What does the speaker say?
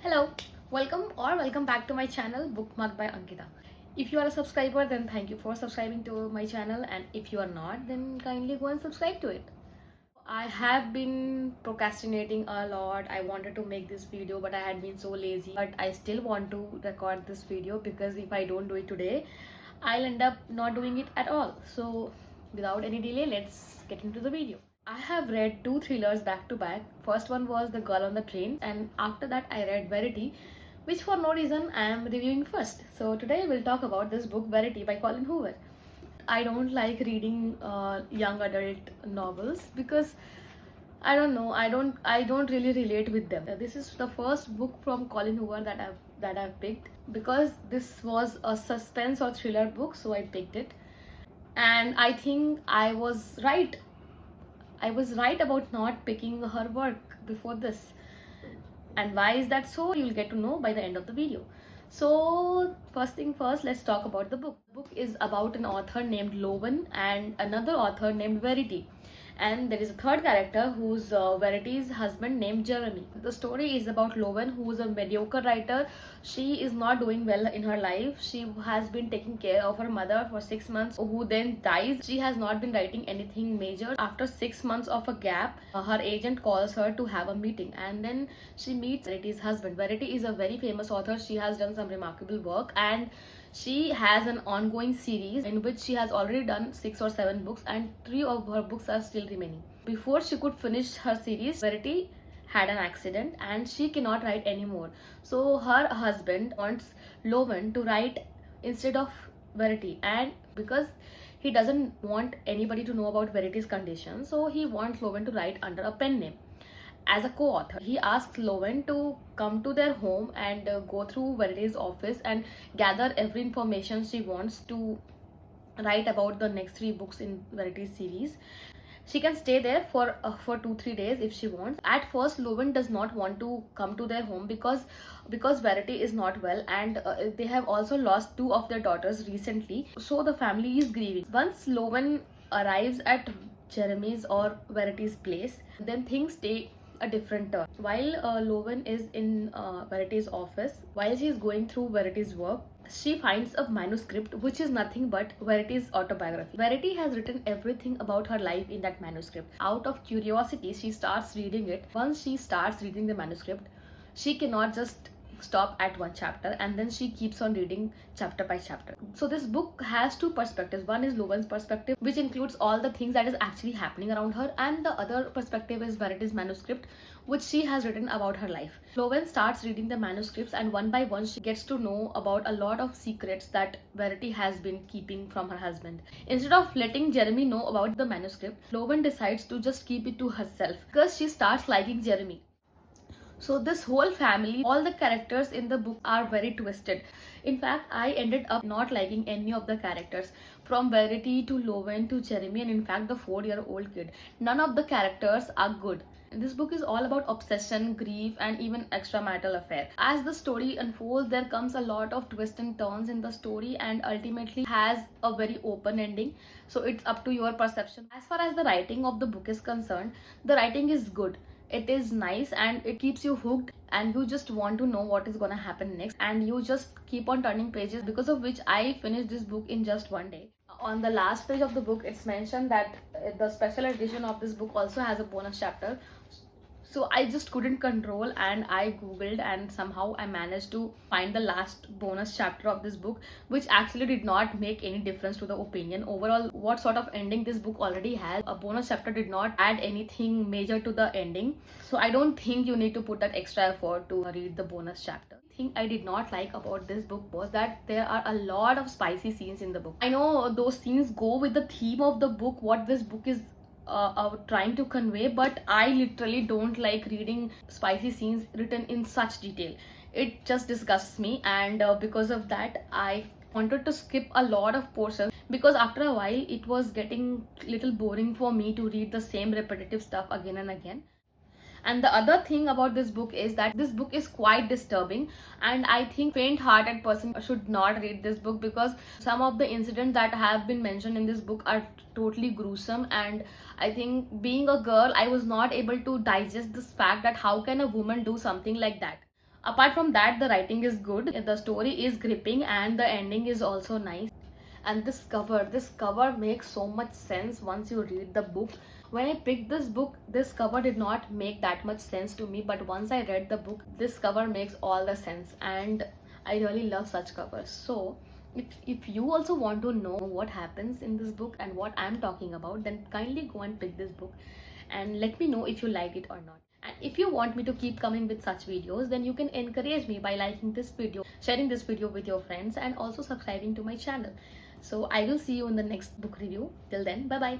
Hello, welcome back to my channel Bookmark by Ankita. If you are a subscriber, then thank you for subscribing to my channel, and if you are not, then kindly go and subscribe to it. I have been procrastinating a lot. I wanted to make this video, but I had been so lazy. But I still want to record this video because if I don't do it today, I'll end up not doing it at all. So, without any delay, let's get into the video. I have read two thrillers back to back. First one was The Girl on the Train, and after that, I read Verity, which for no reason I am reviewing first. So, today we'll talk about this book, Verity by Colleen Hoover. I don't like reading young adult novels because I don't really relate with them. This is the first book from Colin Hoover that I've picked because this was a suspense or thriller book, so I picked it. And I think I was right. I was right about not picking her work before this. And why is that so? You'll get to know by the end of the video. So, first thing first, let's talk about the book. The book is about an author named Lowen and another author named Verity. And there is a third character who's Verity's husband named Jeremy. The story is about Lowen, who is a mediocre writer. She is not doing well in her life. She has been taking care of her mother for 6 months, who then dies. She has not been writing anything major. After 6 months of a gap, her agent calls her to have a meeting, and then she meets Verity's husband. Verity is a very famous author. She has done some remarkable work, and she has an ongoing series in which she has already done 6 or 7 books, and 3 of her books are still remaining. Before she could finish her series, Verity had an accident and she cannot write anymore. So her husband wants Lowen to write instead of Verity, and because he doesn't want anybody to know about Verity's condition, so he wants Lowen to write under a pen name as a co-author. He asks Lowen to come to their home and go through Verity's office and gather every information she wants to write about the next 3 books in Verity's series. She can stay there for 2-3 days if she wants. At first, Lowen does not want to come to their home because Verity is not well, and they have also lost 2 of their daughters recently. So the family is grieving. Once Lowen arrives at Jeremy's or Verity's place, then things take a different turn. While Lowen is in Verity's office, while she is going through Verity's work, she finds a manuscript which is nothing but Verity's autobiography. Verity has written everything about her life in that manuscript. Out of curiosity, she starts reading it. Once she starts reading the manuscript, she cannot just stop at one chapter, and then she keeps on reading chapter by chapter. So this book has 2 perspectives. One is Lowen's perspective, which includes all the things that is actually happening around her, and the other perspective is Verity's manuscript, which she has written about her life. Lowen starts reading the manuscripts, and one by one she gets to know about a lot of secrets that Verity has been keeping from her husband. Instead of letting Jeremy know about the manuscript, Lowen decides to just keep it to herself because she starts liking Jeremy. So this whole family, all the characters in the book are very twisted. In fact, I ended up not liking any of the characters, from Verity to Lowen to Jeremy, and in fact the 4-year-old kid. None of the characters are good. This book is all about obsession, grief, and even extramarital affair. As the story unfolds, there comes a lot of twists and turns in the story, and ultimately has a very open ending. So it's up to your perception. As far as the writing of the book is concerned, the writing is good. It is nice and it keeps you hooked, and you just want to know what is gonna happen next, and you just keep on turning pages, because of which I finished this book in just one day. On the last page of the book, it's mentioned that the special edition of this book also has a bonus chapter. So I just couldn't control, and I googled, and somehow I managed to find the last bonus chapter of this book, which actually did not make any difference to the opinion. Overall, what sort of ending this book already has, a bonus chapter did not add anything major to the ending. So I don't think you need to put that extra effort to read the bonus chapter. Thing I did not like about this book was that there are a lot of spicy scenes in the book. I know those scenes go with the theme of the book, what this book is trying to convey, but I literally don't like reading spicy scenes written in such detail. It just disgusts me, and because of that I wanted to skip a lot of portions, because after a while it was getting little boring for me to read the same repetitive stuff again and again. And the other thing about this book is that this book is quite disturbing, and I think faint-hearted person should not read this book, because some of the incidents that have been mentioned in this book are totally gruesome. And I think, being a girl, I was not able to digest this fact that how can a woman do something like that. Apart from that, the writing is good, the story is gripping, and the ending is also nice. And this cover makes so much sense once you read the book. When I picked this book, this cover did not make that much sense to me, but once I read the book, this cover makes all the sense, and I really love such covers. So if you also want to know what happens in this book and what I'm talking about, then kindly go and pick this book and let me know if you like it or not. And if you want me to keep coming with such videos, then you can encourage me by liking this video, sharing this video with your friends, and also subscribing to my channel. So I will see you in the next book review. Till then, bye bye.